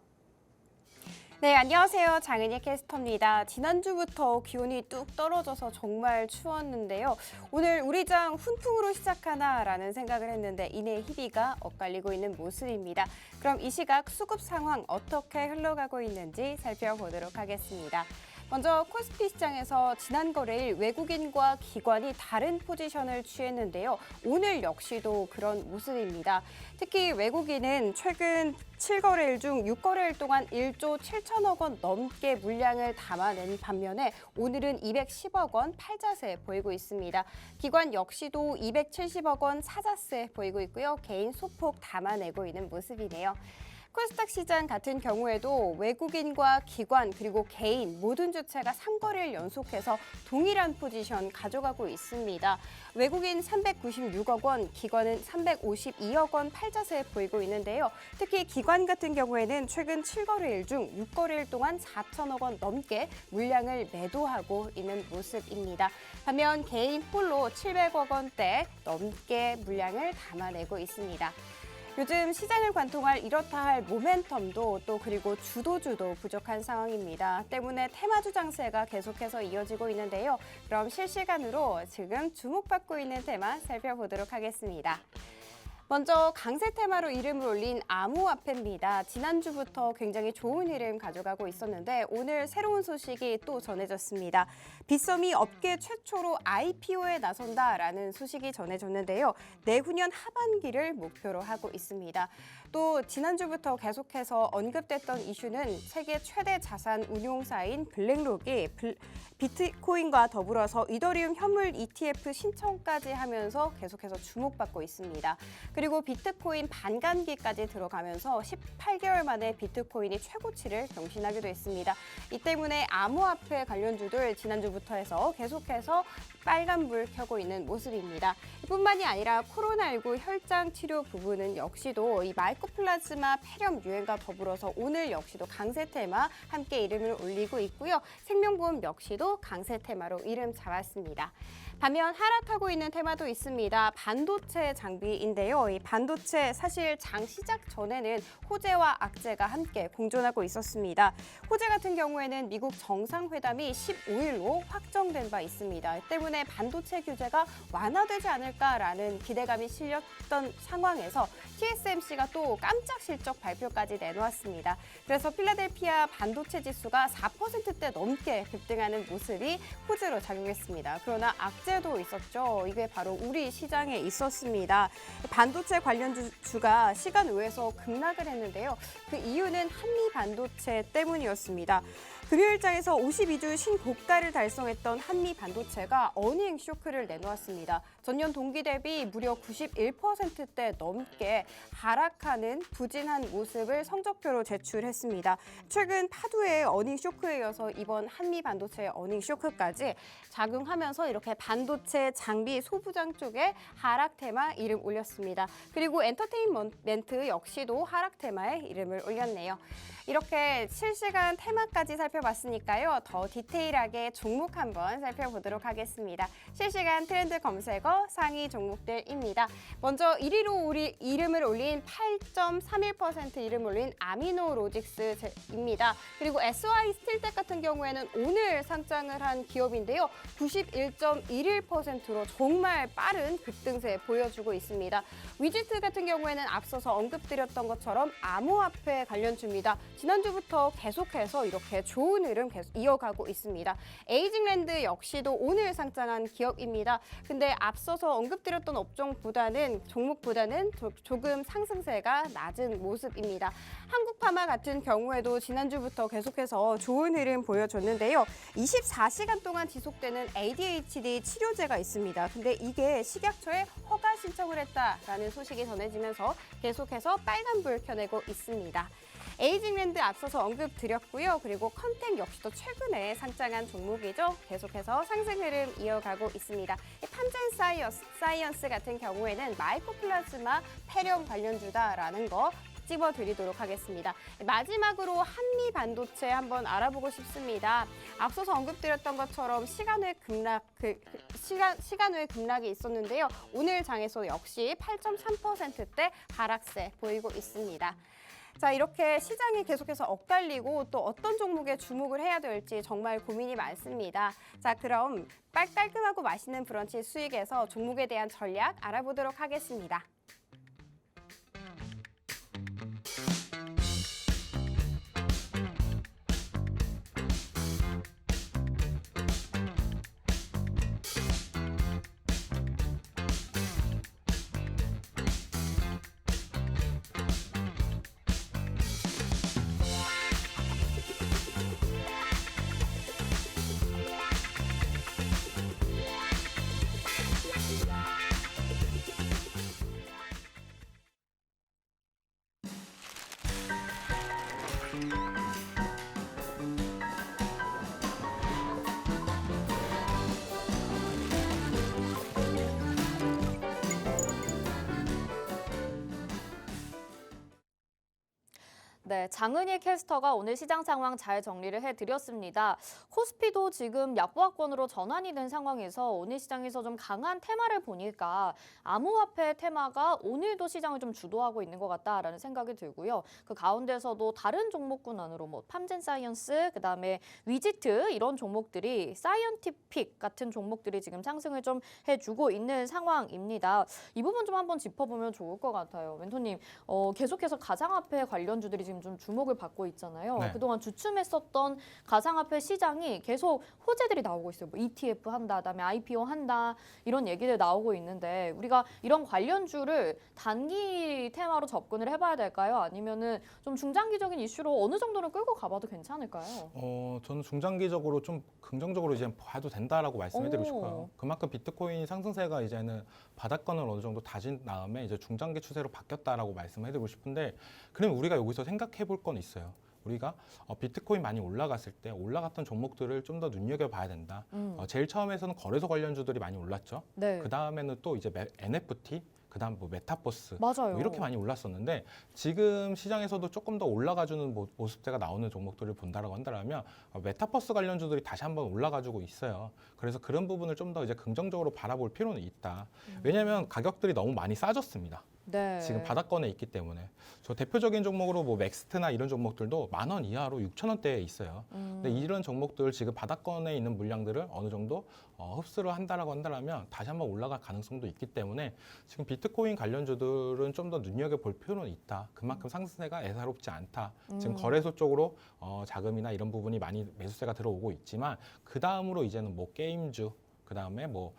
네, 안녕하세요. 장은희 캐스터입니다. 지난주부터 기온이 뚝 떨어져서 정말 추웠는데요. 오늘 우리 장 훈풍으로 시작하나라는 생각을 했는데 이내 희비가 엇갈리고 있는 모습입니다. 그럼 이 시각 수급 상황 어떻게 흘러가고 있는지 살펴보도록 하겠습니다. 먼저 코스피 시장에서 지난 거래일 외국인과 기관이 다른 포지션을 취했는데요. 오늘 역시도 그런 모습입니다. 특히 외국인은 최근 7거래일 중 6거래일 동안 1조 7천억 원 넘게 물량을 담아낸 반면에 오늘은 210억 원 팔자세 보이고 있습니다. 기관 역시도 270억 원 사자세 보이고 있고요. 개인 소폭 담아내고 있는 모습이네요. 코스닥 시장 같은 경우에도 외국인과 기관 그리고 개인 모든 주체가 3거래일 연속해서 동일한 포지션 가져가고 있습니다. 외국인 396억 원, 기관은 352억 원 팔자세 보이고 있는데요. 특히 기관 같은 경우에는 최근 7거래일 중 6거래일 동안 4천억 원 넘게 물량을 매도하고 있는 모습입니다. 반면 개인 홀로 700억 원대 넘게 물량을 담아내고 있습니다. 요즘 시장을 관통할 이렇다 할 모멘텀도 또 그리고 주도주도 부족한 상황입니다. 때문에 테마주 장세가 계속해서 이어지고 있는데요. 그럼 실시간으로 지금 주목받고 있는 테마 살펴보도록 하겠습니다. 먼저 강세 테마로 이름을 올린 암호화폐입니다. 지난주부터 굉장히 좋은 흐름 가져가고 있었는데 오늘 새로운 소식이 또 전해졌습니다. 빗썸이 업계 최초로 IPO에 나선다라는 소식이 전해졌는데요. 내후년 하반기를 목표로 하고 있습니다. 또 지난주부터 계속해서 언급됐던 이슈는 세계 최대 자산 운용사인 블랙록이 비트코인과 더불어서 이더리움 현물 ETF 신청까지 하면서 계속해서 주목받고 있습니다. 그리고 비트코인 반감기까지 들어가면서 18개월 만에 비트코인이 최고치를 경신하기도 했습니다. 이 때문에 암호화폐 관련주들 지난주부터 해서 계속해서 빨간불 켜고 있는 모습입니다. 뿐만이 아니라 코로나19 혈장 치료 부분은 역시도 이 마이코플라즈마 폐렴 유행과 더불어서 오늘 역시도 강세 테마 함께 이름을 올리고 있고요. 생명보험 역시도 강세 테마로 이름 잡았습니다. 반면 하락하고 있는 테마도 있습니다. 반도체 장비인데요. 이 반도체 사실 장 시작 전에는 호재와 악재가 함께 공존하고 있었습니다. 호재 같은 경우에는 미국 정상회담이 15일로 확정된 바 있습니다. 때문에 반도체 규제가 완화되지 않을까라는 기대감이 실렸던 상황에서 TSMC가 또 깜짝 실적 발표까지 내놓았습니다. 그래서 필라델피아 반도체 지수가 4%대 넘게 급등하는 모습이 호재로 작용했습니다. 그러나 악재도 있었죠. 이게 바로 우리 시장에 있었습니다. 반도체 관련주가 시간 외에서 급락을 했는데요. 그 이유는 한미 반도체 때문이었습니다. 금요일장에서 52주 신고가를 달성했던 한미 반도체가 어닝 쇼크를 내놓았습니다. 전년 동기 대비 무려 91%대 넘게 하락하는 부진한 모습을 성적표로 제출했습니다. 최근 파도의 어닝 쇼크에 이어서 이번 한미 반도체의 어닝 쇼크까지 작용하면서 이렇게 반도체 장비 소부장 쪽에 하락 테마 이름 올렸습니다. 그리고 엔터테인먼트 역시도 하락 테마에 이름을 올렸네요. 이렇게 실시간 테마까지 살펴봤으니까요. 더 디테일하게 종목 한번 살펴보도록 하겠습니다. 실시간 트렌드 검색어 상위 종목들입니다. 먼저 1위로 우리 이름을 올린 8.31% 이름 올린 아미노로직스입니다. 그리고 SY 스틸텍 같은 경우에는 오늘 상장을 한 기업인데요. 91.11%로 정말 빠른 급등세 보여주고 있습니다. 위지트 같은 경우에는 앞서서 언급드렸던 것처럼 암호화폐 관련주입니다. 지난주부터 계속해서 이렇게 좋은 흐름 계속 이어가고 있습니다. 에이징랜드 역시도 오늘 상장한 기업입니다. 근데 앞서서 언급드렸던 종목보다는 조금 상승세가 낮은 모습입니다. 한국파마 같은 경우에도 지난주부터 계속해서 좋은 흐름 보여줬는데요. 24시간 동안 지속되는 ADHD 치료제가 있습니다. 근데 이게 식약처에 허가 신청을 했다라는 소식이 전해지면서 계속해서 빨간불 켜내고 있습니다. 에이징랜드 앞서서 언급드렸고요. 그리고 컨택 역시도 최근에 상장한 종목이죠. 계속해서 상승 흐름 이어가고 있습니다. 팜젠 사이언스 같은 경우에는 마이코플라즈마 폐렴 관련주다라는 거 찝어드리도록 하겠습니다. 마지막으로 한미 반도체 한번 알아보고 싶습니다. 앞서서 언급드렸던 것처럼 시간 외 급락이 있었는데요. 오늘 장에서 역시 8.3%대 하락세 보이고 있습니다. 자, 이렇게 시장이 계속해서 엇갈리고 또 어떤 종목에 주목을 해야 될지 정말 고민이 많습니다. 자, 그럼 깔끔하고 맛있는 브런치 수익에서 종목에 대한 전략 알아보도록 하겠습니다. 네, 장은희 캐스터가 오늘 시장 상황 잘 정리를 해드렸습니다. 코스피도 지금 약보합권으로 전환이 된 상황에서 오늘 시장에서 좀 강한 테마를 보니까 암호화폐 테마가 오늘도 시장을 좀 주도하고 있는 것 같다라는 생각이 들고요. 그 가운데서도 다른 종목군 안으로 뭐 팜젠 사이언스, 그다음에 위지트 이런 종목들이 사이언티픽 같은 종목들이 지금 상승을 좀 해주고 있는 상황입니다. 이 부분 좀 한번 짚어보면 좋을 것 같아요. 멘토님, 계속해서 가상화폐 관련주들이 지금 좀 주목을 받고 있잖아요. 네. 그동안 주춤했었던 가상화폐 시장이 계속 호재들이 나오고 있어요. 뭐 ETF 한다, 그다음에 IPO 한다 이런 얘기들 나오고 있는데 우리가 이런 관련주를 단기 테마로 접근을 해봐야 될까요? 아니면은 좀 중장기적인 이슈로 어느 정도는 끌고 가봐도 괜찮을까요? 저는 중장기적으로 좀 긍정적으로 이제 봐도 된다라고 말씀해드리고 오. 싶어요. 그만큼 비트코인 상승세가 이제는 바닥권을 어느 정도 다진 다음에 이제 중장기 추세로 바뀌었다라고 말씀해드리고 싶은데, 그럼 우리가 여기서 생각해볼 건 있어요. 우리가 비트코인 많이 올라갔을 때 올라갔던 종목들을 좀 더 눈여겨봐야 된다. 제일 처음에서는 거래소 관련주들이 많이 올랐죠. 네. 그 다음에는 또 이제 NFT, 그다음 뭐 메타버스 맞아요. 뭐 이렇게 많이 올랐었는데, 지금 시장에서도 조금 더 올라가주는 모습대가 나오는 종목들을 본다라고 한다면 메타버스 관련주들이 다시 한번 올라가지고 있어요. 그래서 그런 부분을 좀 더 이제 긍정적으로 바라볼 필요는 있다. 왜냐하면 가격들이 너무 많이 싸졌습니다. 네. 지금 바닥권에 있기 때문에. 저 대표적인 종목으로 뭐 맥스트나 이런 종목들도 10,000원 이하로 6,000원대에 있어요. 근데 이런 종목들 지금 바닥권에 있는 물량들을 어느 정도 흡수를 한다라고 한다면 다시 한번 올라갈 가능성도 있기 때문에 지금 비트코인 관련주들은 좀 더 눈여겨볼 필요는 있다. 그만큼 상승세가 애사롭지 않다. 지금 거래소 쪽으로 자금이나 이런 부분이 많이 매수세가 들어오고 있지만, 그 다음으로 이제는 뭐 게임주, 그 다음에 뭐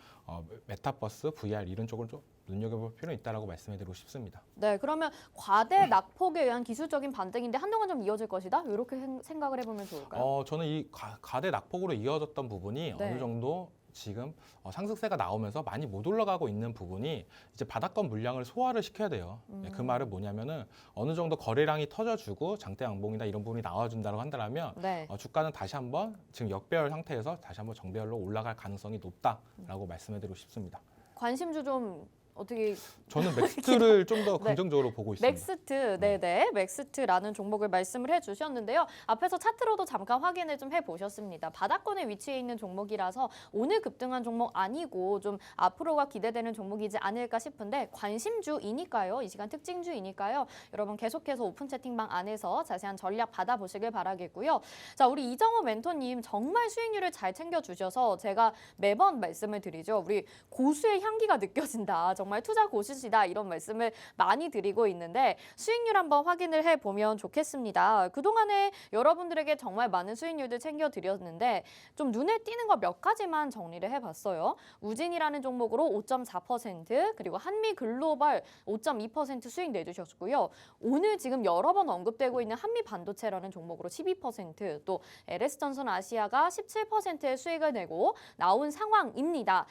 메타버스, VR 이런 쪽을 좀 눈여겨볼 필요는 있다라고 말씀해드리고 싶습니다. 네, 그러면 과대 낙폭에 의한 기술적인 반등인데 한동안 좀 이어질 것이다? 이렇게 생각을 해보면 좋을까요? 저는 이 가대 낙폭으로 이어졌던 부분이 네. 어느 정도 지금 상승세가 나오면서 많이 못 올라가고 있는 부분이 이제 바닥권 물량을 소화를 시켜야 돼요. 그 말은 뭐냐면은 어느 정도 거래량이 터져주고 장대 양봉이나 이런 부분이 나와준다고 한다면 네. 주가는 다시 한번 지금 역배열 상태에서 다시 한번 정배열로 올라갈 가능성이 높다라고 말씀해드리고 싶습니다. 관심주 좀 어떻게 저는 맥스트를 좀 더 네. 긍정적으로 보고 있습니다. 맥스트, 네네, 맥스트라는 종목을 말씀을 해주셨는데요. 앞에서 차트로도 잠깐 확인을 좀 해보셨습니다. 바닥권에 위치해 있는 종목이라서 오늘 급등한 종목 아니고 좀 앞으로가 기대되는 종목이지 않을까 싶은데 관심주이니까요. 이 시간 특징주이니까요. 여러분 계속해서 오픈 채팅방 안에서 자세한 전략 받아보시길 바라겠고요. 자, 우리 이정호 멘토님 정말 수익률을 잘 챙겨주셔서 제가 매번 말씀을 드리죠. 우리 고수의 향기가 느껴진다. 정말 투자 고수시다 이런 말씀을 많이 드리고 있는데 수익률 한번 확인을 해보면 좋겠습니다. 그동안에 여러분들에게 정말 많은 수익률들 챙겨드렸는데 좀 눈에 띄는 거 몇 가지만 정리를 해봤어요. 우진이라는 종목으로 5.4% 그리고 한미글로벌 5.2% 수익 내주셨고요. 오늘 지금 여러 번 언급되고 있는 한미반도체라는 종목으로 12%또 LS전선 아시아가 17%의 수익을 내고 나온 상황입니다.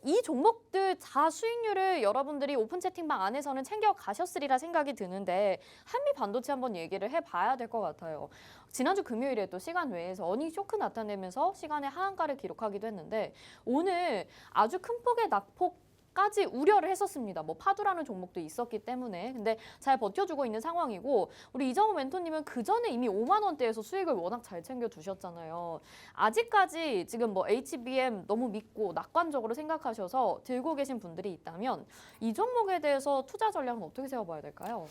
이 종목들 다 수익률을 여러분들이 오픈 채팅방 안에서는 챙겨 가셨으리라 생각이 드는데 한미 반도체 한번 얘기를 해봐야 될 것 같아요. 지난주 금요일에 또 시간 외에서 어닝 쇼크 나타내면서 시간의 하한가를 기록하기도 했는데 오늘 아주 큰 폭의 낙폭까지 우려를 했었습니다. 뭐 파도라는 종목도 있었기 때문에 근데 잘 버텨주고 있는 상황이고 우리 이정우 멘토님은 그 전에 이미 5만 원대에서 수익을 워낙 잘 챙겨 두셨잖아요. 아직까지 지금 뭐 HBM 너무 믿고 낙관적으로 생각하셔서 들고 계신 분들이 있다면 이 종목에 대해서 투자 전략은 어떻게 세워봐야 될까요?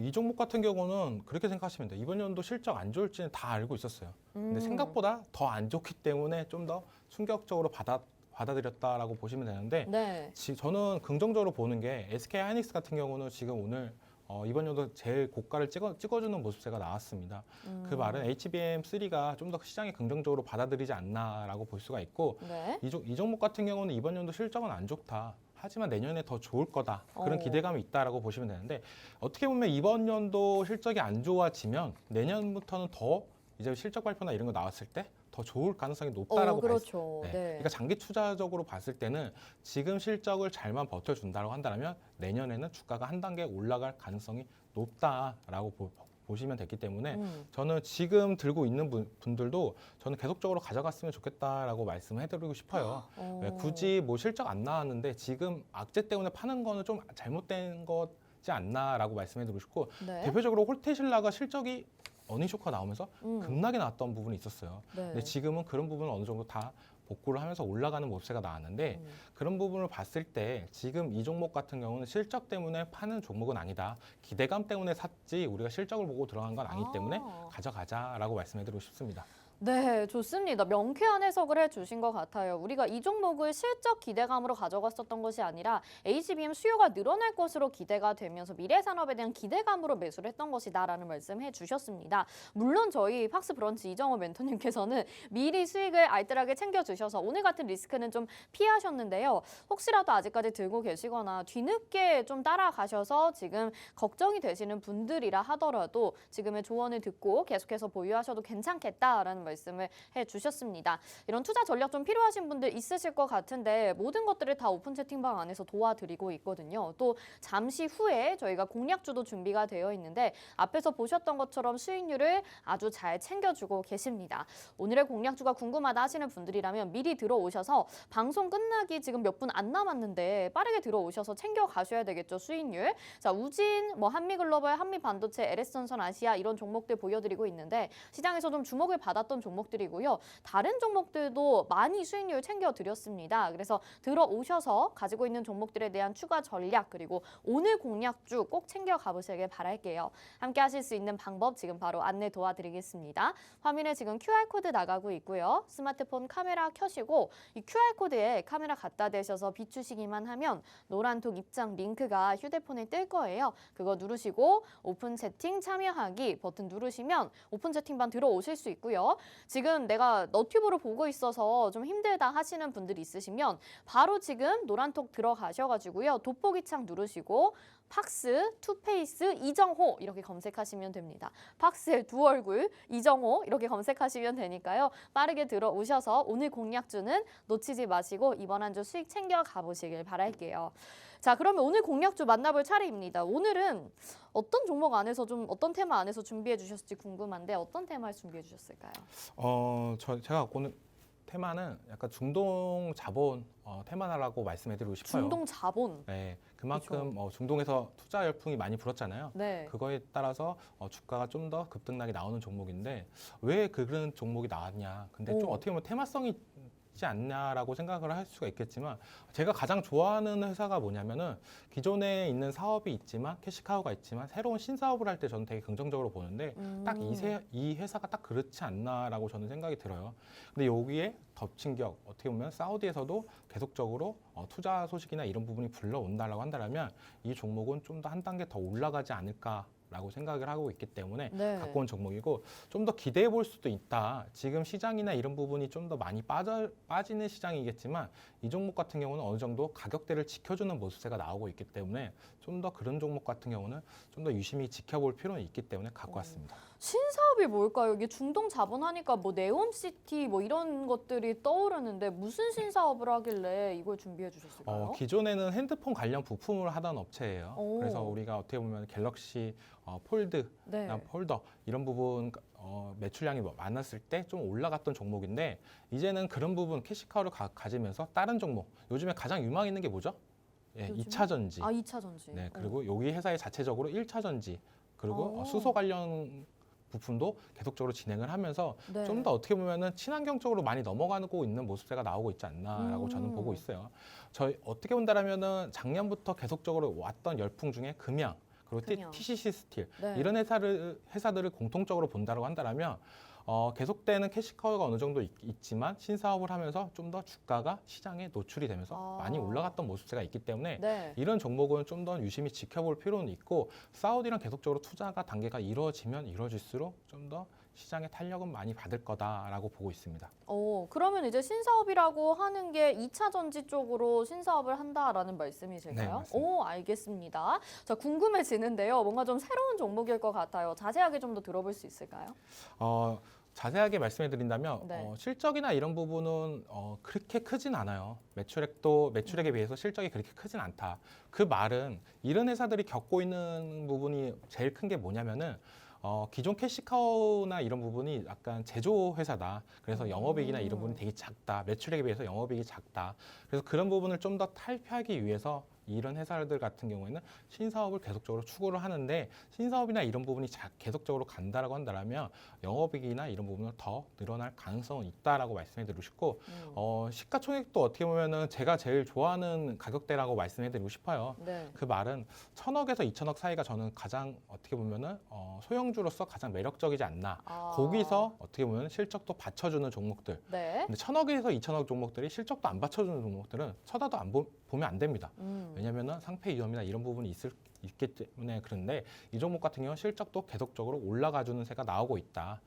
이 종목 같은 경우는 그렇게 생각하시면 돼요. 이번 연도 실적 안 좋을지는 다 알고 있었어요. 근데 생각보다 더 안 좋기 때문에 좀 더 충격적으로 받아들였다라고 보시면 되는데 네. 저는 긍정적으로 보는 게 SK 하이닉스 같은 경우는 지금 오늘 이번 연도 제일 고가를 찍어주는 모습세가 나왔습니다. 그 말은 HBM3가 좀 더 시장에 긍정적으로 받아들이지 않나라고 볼 수가 있고 네. 이 종목 같은 경우는 이번 연도 실적은 안 좋다. 하지만 내년에 더 좋을 거다. 그런 어. 기대감이 있다라고 보시면 되는데 어떻게 보면 이번 연도 실적이 안 좋아지면 내년부터는 더 이제 실적 발표나 이런 거 나왔을 때 더 좋을 가능성이 높다라고 그렇죠. 네. 네. 그러니까 장기 투자적으로 봤을 때는 지금 실적을 잘만 버텨준다고 한다면 내년에는 주가가 한 단계 올라갈 가능성이 높다라고 보시면 됐기 때문에 저는 지금 들고 있는 분들도 저는 계속적으로 가져갔으면 좋겠다라고 말씀해드리고 싶어요. 네, 굳이 뭐 실적 안 나왔는데 지금 악재 때문에 파는 거는 좀 잘못된 거지 않나라고 말씀해드리고 싶고 네. 대표적으로 홀테슬라가 실적이 어닝쇼크가 나오면서 급락이 나왔던 부분이 있었어요. 네. 근데 지금은 그런 부분은 어느 정도 다 복구를 하면서 올라가는 모습세가 나왔는데 그런 부분을 봤을 때 지금 이 종목 같은 경우는 실적 때문에 파는 종목은 아니다. 기대감 때문에 샀지 우리가 실적을 보고 들어간 건 아니기 때문에 가져가자라고 말씀해드리고 싶습니다. 네, 좋습니다. 명쾌한 해석을 해주신 것 같아요. 우리가 이 종목을 실적 기대감으로 가져갔었던 것이 아니라 HBM 수요가 늘어날 것으로 기대가 되면서 미래 산업에 대한 기대감으로 매수를 했던 것이다라는 말씀 해주셨습니다. 물론 저희 팍스 브런치 이정호 멘토님께서는 미리 수익을 알뜰하게 챙겨주셔서 오늘 같은 리스크는 좀 피하셨는데요. 혹시라도 아직까지 들고 계시거나 뒤늦게 좀 따라가셔서 지금 걱정이 되시는 분들이라 하더라도 지금의 조언을 듣고 계속해서 보유하셔도 괜찮겠다라는 말씀을 해주셨습니다. 이런 투자 전략 좀 필요하신 분들 있으실 것 같은데 모든 것들을 다 오픈 채팅방 안에서 도와드리고 있거든요. 또 잠시 후에 저희가 공략주도 준비가 되어 있는데 앞에서 보셨던 것처럼 수익률을 아주 잘 챙겨주고 계십니다. 오늘의 공략주가 궁금하다 하시는 분들이라면 미리 들어오셔서 방송 끝나기 지금 몇 분 안 남았는데 빠르게 들어오셔서 챙겨가셔야 되겠죠. 수익률. 자, 우진, 뭐 한미글로벌, 한미반도체, LS전선 아시아 이런 종목들 보여드리고 있는데 시장에서 좀 주목을 받았던 종목들이고요. 다른 종목들도 많이 수익률 챙겨드렸습니다. 그래서 들어오셔서 가지고 있는 종목들에 대한 추가 전략 그리고 오늘 공략주 꼭 챙겨가 보시길 바랄게요. 함께 하실 수 있는 방법 지금 바로 안내 도와드리겠습니다. 화면에 지금 QR코드 나가고 있고요. 스마트폰 카메라 켜시고 이 QR코드에 카메라 갖다 대셔서 비추시기만 하면 노란톡 입장 링크가 휴대폰에 뜰 거예요. 그거 누르시고 오픈 채팅 참여하기 버튼 누르시면 오픈 채팅방 들어오실 수 있고요. 지금 내가 너튜브로 보고 있어서 좀 힘들다 하시는 분들이 있으시면 바로 지금 노란톡 들어가셔가지고요. 돋보기 창 누르시고 팍스, 투페이스, 이정호 이렇게 검색하시면 됩니다. 팍스의 두 얼굴, 이정호 이렇게 검색하시면 되니까요. 빠르게 들어오셔서 오늘 공략주는 놓치지 마시고 이번 한 주 수익 챙겨 가보시길 바랄게요. 자, 그러면 오늘 공략주 만나볼 차례입니다. 오늘은 어떤 종목 안에서 좀 어떤 테마 안에서 준비해 주셨을지 궁금한데 어떤 테마를 준비해 주셨을까요? 제가 갖고 오는 테마는 약간 중동 자본 테마라고 말씀해드리고 싶어요. 중동 자본. 네, 그만큼 중동에서 투자 열풍이 많이 불었잖아요. 네. 그거에 따라서 주가가 좀 더 급등락이 나오는 종목인데 왜 그런 종목이 나왔냐? 근데 좀 오. 어떻게 보면 테마성이 있지 않냐라고 생각을 할 수가 있겠지만 제가 가장 좋아하는 회사가 뭐냐면은 기존에 있는 사업이 있지만 캐시카우가 있지만 새로운 신사업을 할 때 저는 되게 긍정적으로 보는데 딱 이 회사가 딱 그렇지 않나라고 저는 생각이 들어요. 근데 여기에 덮친 격 어떻게 보면 사우디에서도 계속적으로 투자 소식이나 이런 부분이 불러온다라고 한다면 이 종목은 좀 더 한 단계 더 올라가지 않을까라고 생각을 하고 있기 때문에 네. 갖고 온 종목이고 좀 더 기대해 볼 수도 있다. 지금 시장이나 이런 부분이 좀 더 많이 빠지는 시장이겠지만 이 종목 같은 경우는 어느 정도 가격대를 지켜주는 모습세가 나오고 있기 때문에 좀 더 그런 종목 같은 경우는 좀 더 유심히 지켜볼 필요는 있기 때문에 갖고 왔습니다. 신사업이 뭘까요? 이게 중동 자본 하니까 뭐 네옴시티 뭐 이런 것들이 떠오르는데 무슨 신사업을 하길래 이걸 준비해 주셨을까요? 기존에는 핸드폰 관련 부품을 하던 업체예요. 오. 그래서 우리가 어떻게 보면 갤럭시 폴드, 네. 폴더 이런 부분 매출량이 많았을 때 좀 올라갔던 종목인데 이제는 그런 부분 캐시카우를 가지면서 다른 종목 요즘에 가장 유망 있는 게 뭐죠? 예, 요즘에? 2차 전지. 2차 전지. 네, 그리고 여기 회사의 자체적으로 1차 전지 그리고 오. 수소 관련 부품도 계속적으로 진행을 하면서 네. 좀 더 어떻게 보면은 친환경적으로 많이 넘어가고 있는 모습세가 나오고 있지 않나라고 저는 보고 있어요. 저희 어떻게 본다라면은 작년부터 계속적으로 왔던 열풍 중에 금양 그리고 금양. TCC 스틸 네. 이런 회사들을 공통적으로 본다라고 한다면 계속되는 캐시카우가 어느 정도 있지만 신사업을 하면서 좀 더 주가가 시장에 노출이 되면서 많이 올라갔던 모습세가 있기 때문에 네. 이런 종목은 좀 더 유심히 지켜볼 필요는 있고 사우디랑 계속적으로 투자가 단계가 이루어지면 이루어질수록 좀 더 시장의 탄력은 많이 받을 거다라고 보고 있습니다. 그러면 이제 신사업이라고 하는 게 2차 전지 쪽으로 신사업을 한다라는 말씀이실까요? 네, 맞습니다. 알겠습니다. 자, 궁금해지는데요. 뭔가 좀 새로운 종목일 것 같아요. 자세하게 좀 더 들어볼 수 있을까요? 자세하게 말씀해 드린다면 네. 실적이나 이런 부분은 그렇게 크진 않아요. 매출액에 비해서 실적이 그렇게 크진 않다. 그 말은 이런 회사들이 겪고 있는 부분이 제일 큰 게 뭐냐면은 기존 캐시카우나 이런 부분이 약간 제조 회사다. 그래서 영업이익이나 이런 부분이 되게 작다. 매출액에 비해서 영업이익이 작다. 그래서 그런 부분을 좀 더 탈피하기 위해서 이런 회사들 같은 경우에는 신사업을 계속적으로 추구를 하는데 신사업이나 이런 부분이 계속적으로 간다라고 한다면 영업이익이나 이런 부분은 더 늘어날 가능성은 있다라고 말씀해드리고 싶고 시가총액도 어떻게 보면은 제가 제일 좋아하는 가격대라고 말씀해드리고 싶어요. 네. 그 말은 1,000억에서 2,000억 사이가 저는 가장 어떻게 보면은 소형주로서 가장 매력적이지 않나. 거기서 어떻게 보면 실적도 받쳐주는 종목들. 네. 근데 1,000억에서 2,000억 종목들이 실적도 안 받쳐주는 종목들은 쳐다도 보면 안 됩니다. 왜냐면은 상패 위험이나 이런 부분이 있기 때문에 그런데 이 종목 같은 경우는 실적도 계속적으로 올라가주는 새가 나오고 있다.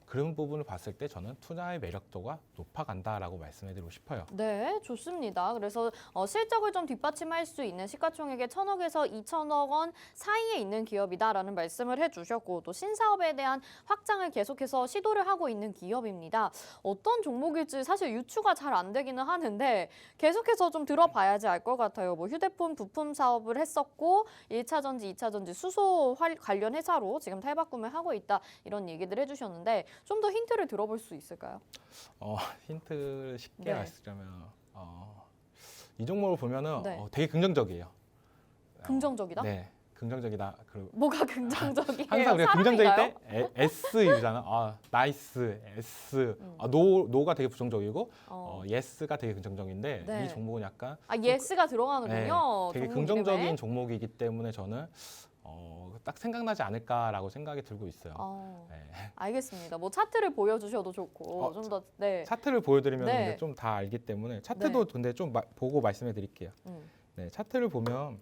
그런 부분을 봤을 때 저는 투자의 매력도가 높아간다라고 말씀해드리고 싶어요. 네, 좋습니다. 그래서 실적을 좀 뒷받침할 수 있는 시가총액의 1,000억에서 2,000억 원 사이에 있는 기업이다라는 말씀을 해주셨고 또 신사업에 대한 확장을 계속해서 시도를 하고 있는 기업입니다. 어떤 종목일지 사실 유추가 잘 안 되기는 하는데 계속해서 좀 들어봐야지 알 것 같아요. 뭐 휴대폰 부품 사업을 했었고 1차 전지, 2차 전지 수소 관련 회사로 지금 탈바꿈을 하고 있다 이런 얘기들 해주셨는데 좀 더 힌트를 들어볼 수 있을까요? 힌트 쉽게 네. 말씀드리면 이 종목을 보면은 네. 되게 긍정적이에요. 긍정적이다? 네, 긍정적이다. 그리고 뭐가 긍정적이에요? 항상 우리가 긍정적일 사람인가요? 때 S이잖아. 나이스, S. 노가 되게 부정적이고 예스가 되게 긍정적인데 네. 이 종목은 약간 예스가 들어가는군요. 되게 종목 긍정적인 이름에. 종목이기 때문에 저는 딱 생각나지 않을까라고 생각이 들고 있어요. 네. 알겠습니다. 뭐 차트를 보여주셔도 좋고 좀 더 네. 차트를 보여드리면 네. 좀 다 알기 때문에 차트도 근데 좀 보고 말씀해 드릴게요. 네, 차트를 보면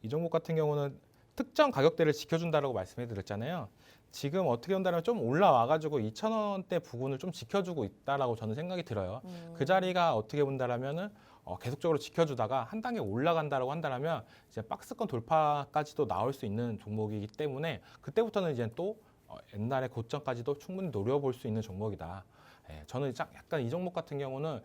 이 종목 같은 경우는 특정 가격대를 지켜준다라고 말씀해 드렸잖아요. 지금 어떻게 본다면 좀 올라와가지고 2,000원대 부근을 좀 지켜주고 있다라고 저는 생각이 들어요. 그 자리가 어떻게 본다라면은 계속적으로 지켜주다가 한 단계 올라간다라고 한다면 이제 박스권 돌파까지도 나올 수 있는 종목이기 때문에 그때부터는 이제 또 옛날의 고점까지도 충분히 노려볼 수 있는 종목이다. 예, 저는 약간 이 종목 같은 경우는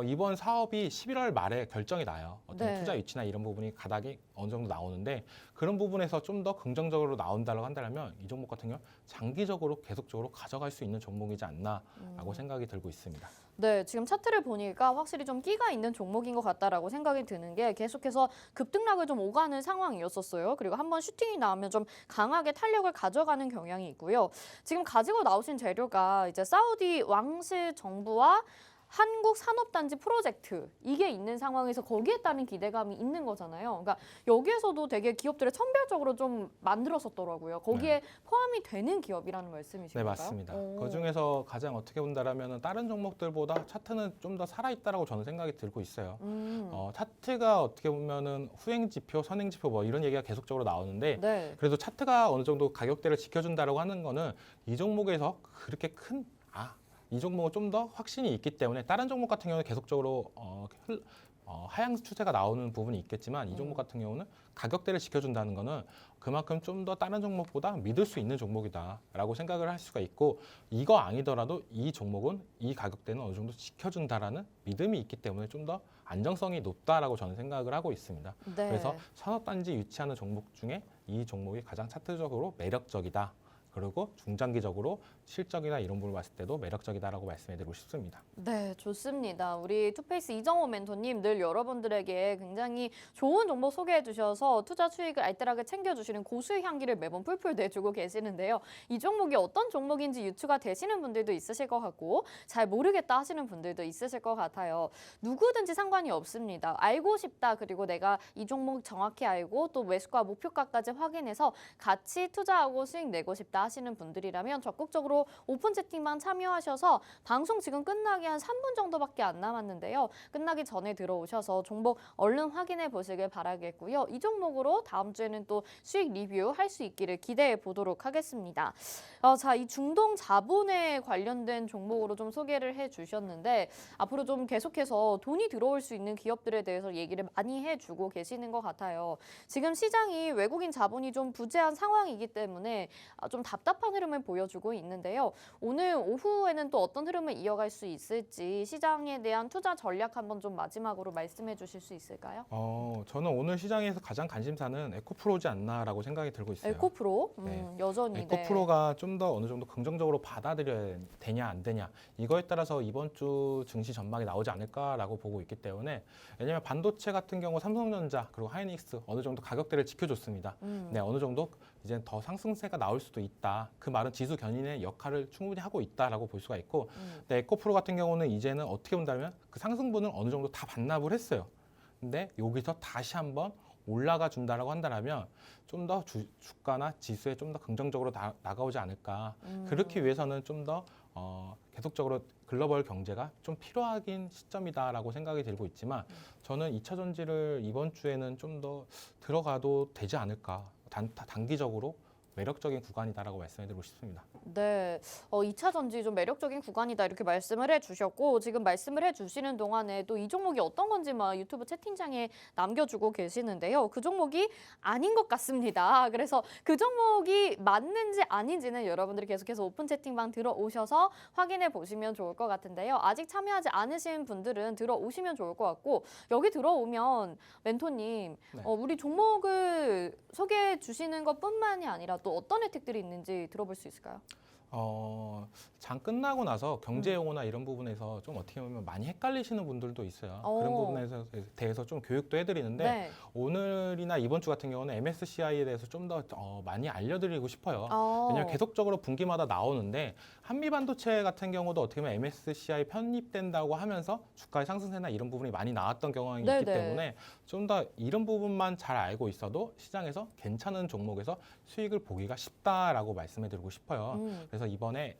이번 사업이 11월 말에 결정이 나요. 어떤 네. 투자 위치나 이런 부분이 가닥이 어느 정도 나오는데 그런 부분에서 좀 더 긍정적으로 나온다고 한다면 이 종목 같은 경우 장기적으로 계속적으로 가져갈 수 있는 종목이지 않나라고 생각이 들고 있습니다. 네, 지금 차트를 보니까 확실히 좀 끼가 있는 종목인 것 같다라고 생각이 드는 게 계속해서 급등락을 좀 오가는 상황이었었어요. 그리고 한번 슈팅이 나오면 좀 강하게 탄력을 가져가는 경향이 있고요. 지금 가지고 나오신 재료가 이제 사우디 왕실 정부와 한국 산업단지 프로젝트 이게 있는 상황에서 거기에 따른 기대감이 있는 거잖아요. 그러니까 여기에서도 되게 기업들을 선별적으로 좀 만들었었더라고요. 거기에 포함이 되는 기업이라는 말씀이신가요? 네, 맞습니다. 오. 그 중에서 가장 어떻게 본다라면 다른 종목들보다 차트는 좀 더 살아있다라고 저는 생각이 들고 있어요. 차트가 어떻게 보면은 후행 지표, 선행 지표 뭐 이런 얘기가 계속적으로 나오는데 네. 그래도 차트가 어느 정도 가격대를 지켜준다라고 하는 거는 이 종목에서 그렇게 이 종목은 좀 더 확신이 있기 때문에 다른 종목 같은 경우는 계속적으로 하향 추세가 나오는 부분이 있겠지만 이 종목 같은 경우는 가격대를 지켜준다는 거는 그만큼 좀 더 다른 종목보다 믿을 수 있는 종목이다라고 생각을 할 수가 있고 이거 아니더라도 이 종목은 이 가격대는 어느 정도 지켜준다라는 믿음이 있기 때문에 좀 더 안정성이 높다라고 저는 생각을 하고 있습니다. 네. 그래서 산업단지 유치하는 종목 중에 이 종목이 가장 차트적으로 매력적이다. 그리고 중장기적으로 실적이나 이런 부분을 봤을 때도 매력적이다라고 말씀해드리고 싶습니다. 네, 좋습니다. 우리 투페이스 이정호 멘토님 늘 여러분들에게 굉장히 좋은 정보 소개해 주셔서 투자 수익을 알뜰하게 챙겨주시는 고수의 향기를 매번 풀풀 내주고 계시는데요. 이 종목이 어떤 종목인지 유추가 되시는 분들도 있으실 것 같고 잘 모르겠다 하시는 분들도 있으실 것 같아요. 누구든지 상관이 없습니다. 알고 싶다 그리고 내가 이 종목 정확히 알고 또 매수가 목표가까지 확인해서 같이 투자하고 수익 내고 싶다 하시는 분들이라면 적극적으로 오픈 채팅방 참여하셔서 방송 지금 끝나기 한 3분 정도밖에 안 남았는데요. 끝나기 전에 들어오셔서 종목 얼른 확인해 보시길 바라겠고요. 이 종목으로 다음 주에는 또 수익 리뷰 할 수 있기를 기대해 보도록 하겠습니다. 자, 이 중동 자본에 관련된 종목으로 좀 소개를 해 주셨는데 앞으로 좀 계속해서 돈이 들어올 수 있는 기업들에 대해서 얘기를 많이 해주고 계시는 것 같아요. 지금 시장이 외국인 자본이 좀 부재한 상황이기 때문에 좀 답답한 흐름을 보여주고 있는데요. 오늘 오후에는 또 어떤 흐름을 이어갈 수 있을지 시장에 대한 투자 전략 한번 좀 마지막으로 말씀해 주실 수 있을까요? 저는 오늘 시장에서 가장 관심사는 에코프로지 않나라고 생각이 들고 있어요. 에코프로? 네. 여전히. 에코프로가 좀 더 어느 정도 긍정적으로 받아들여야 되냐 안 되냐 이거에 따라서 이번 주 증시 전망이 나오지 않을까라고 보고 있기 때문에 왜냐하면 반도체 같은 경우 삼성전자 그리고 하이닉스 어느 정도 가격대를 지켜줬습니다. 네, 어느 정도 이제 더 상승세가 나올 수도 있다. 그 말은 지수 견인의 역할을 충분히 하고 있다라고 볼 수가 있고 근데 에코프로 같은 경우는 이제는 어떻게 본다면 그 상승분을 어느 정도 다 반납을 했어요. 근데 여기서 다시 한번 올라가 준다라고 한다면 좀 더 주가나 지수에 좀 더 긍정적으로 나가오지 않을까. 그렇기 위해서는 좀 더 계속적으로 글로벌 경제가 좀 필요하긴 시점이다라고 생각이 들고 있지만 저는 2차 전지를 이번 주에는 좀 더 들어가도 되지 않을까. 단기적으로 매력적인 구간이다라고 말씀해드리고 싶습니다. 네, 2차 전지 좀 매력적인 구간이다 이렇게 말씀을 해주셨고 지금 말씀을 해주시는 동안에 또 이 종목이 어떤 건지 막 유튜브 채팅창에 남겨주고 계시는데요. 그 종목이 아닌 것 같습니다. 그래서 그 종목이 맞는지 아닌지는 여러분들이 계속해서 오픈 채팅방 들어오셔서 확인해 보시면 좋을 것 같은데요. 아직 참여하지 않으신 분들은 들어오시면 좋을 것 같고 여기 들어오면 멘토님 네. 우리 종목을 소개해 주시는 것뿐만이 아니라 또 어떤 혜택들이 있는지 들어볼 수 있을까요? 장 끝나고 나서 경제 용어나 이런 부분에서 좀 어떻게 보면 많이 헷갈리시는 분들도 있어요. 그런 부분에 대해서 좀 교육도 해드리는데 네. 오늘이나 이번 주 같은 경우는 MSCI에 대해서 좀 더 많이 알려드리고 싶어요. 왜냐하면 계속적으로 분기마다 나오는데 한미반도체 같은 경우도 어떻게 보면 MSCI 편입된다고 하면서 주가의 상승세나 이런 부분이 많이 나왔던 경향이 네네. 있기 때문에 좀 더 이런 부분만 잘 알고 있어도 시장에서 괜찮은 종목에서 수익을 보기가 쉽다라고 말씀해드리고 싶어요. 그래서 이번에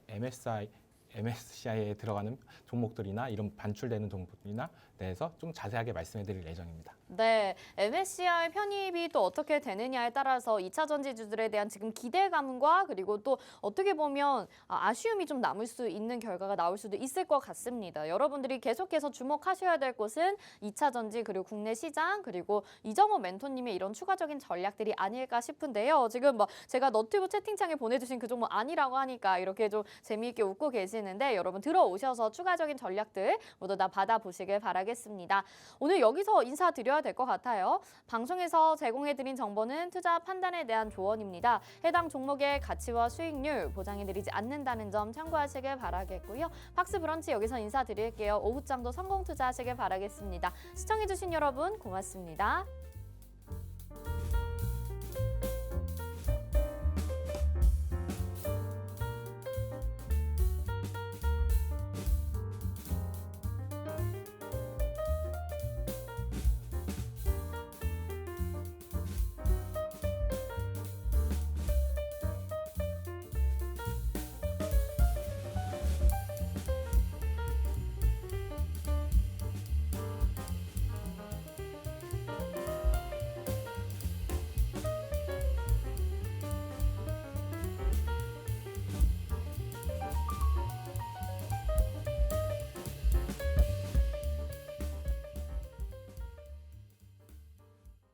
MSCI에 들어가는 종목들이나 이런 반출되는 종목들이나 대해서 좀 자세하게 말씀해 드릴 예정입니다. 네, MSCI 편입이 또 어떻게 되느냐에 따라서 2차 전지주들에 대한 지금 기대감과 그리고 또 어떻게 보면 아쉬움이 좀 남을 수 있는 결과가 나올 수도 있을 것 같습니다. 여러분들이 계속해서 주목하셔야 될 곳은 2차 전지 그리고 국내 시장 그리고 이정호 멘토님의 이런 추가적인 전략들이 아닐까 싶은데요. 지금 뭐 제가 너튜브 채팅창에 보내주신 그 종목 아니라고 하니까 이렇게 좀 재미있게 웃고 계시는데 여러분 들어오셔서 추가적인 전략들 모두 다 받아보시길 바라겠습니다. 오늘 여기서 인사드려야 될 것 같아요. 방송에서 제공해드린 정보는 투자 판단에 대한 조언입니다. 해당 종목의 가치와 수익률 보장해드리지 않는다는 점 참고하시길 바라겠고요. 팍스 브런치 여기서 인사드릴게요. 오후장도 성공 투자하시길 바라겠습니다. 시청해주신 여러분 고맙습니다.